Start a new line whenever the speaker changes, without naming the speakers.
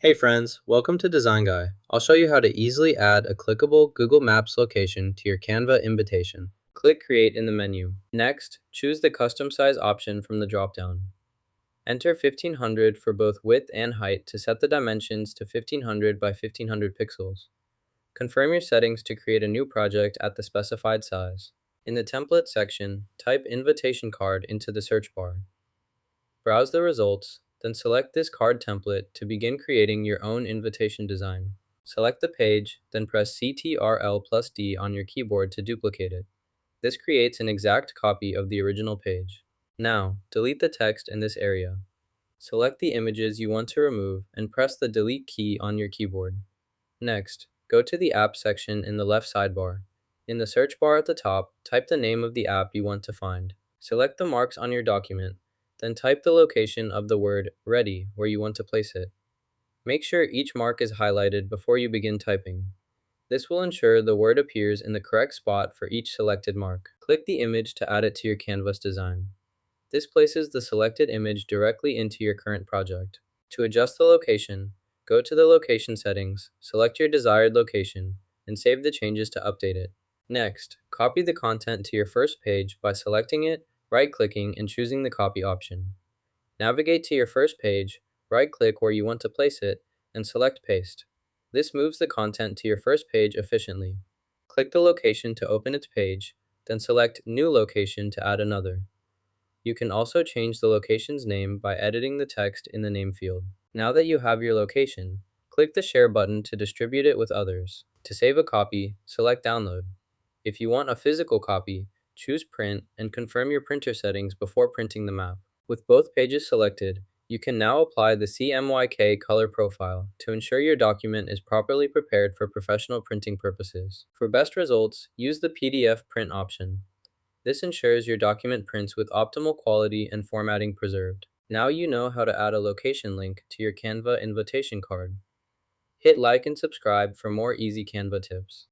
Hey friends, welcome to Design Guy. I'll show you how to easily add a clickable Google Maps location to your Canva invitation. Click Create in the menu. Next, choose the Custom Size option from the dropdown. Enter 1500 for both width and height to set the dimensions to 1500 by 1500 pixels. Confirm your settings to create a new project at the specified size. In the Template section, type Invitation Card into the search bar. Browse the results, then select this card template to begin creating your own invitation design. Select the page, then press Ctrl+D on your keyboard to duplicate it. This creates an exact copy of the original page. Now, delete the text in this area. Select the images you want to remove and press the Delete key on your keyboard. Next, go to the App section in the left sidebar. In the search bar at the top, type the name of the app you want to find. Select the marks on your document, then type the location of the word Ready where you want to place it. Make sure each mark is highlighted before you begin typing. This will ensure the word appears in the correct spot for each selected mark. Click the image to add it to your canvas design. This places the selected image directly into your current project. To adjust the location, go to the location settings, select your desired location, and save the changes to update it. Next, copy the content to your first page by selecting it, right-clicking, and choosing the copy option. Navigate to your first page, right-click where you want to place it, and select Paste. This moves the content to your first page efficiently. Click the location to open its page, then select New Location to add another. You can also change the location's name by editing the text in the name field. Now that you have your location, click the Share button to distribute it with others. To save a copy, select Download. If you want a physical copy, choose Print and confirm your printer settings before printing the map. With both pages selected, you can now apply the CMYK color profile to ensure your document is properly prepared for professional printing purposes. For best results, use the PDF print option. This ensures your document prints with optimal quality and formatting preserved. Now you know how to add a location link to your Canva invitation card. Hit like and subscribe for more easy Canva tips.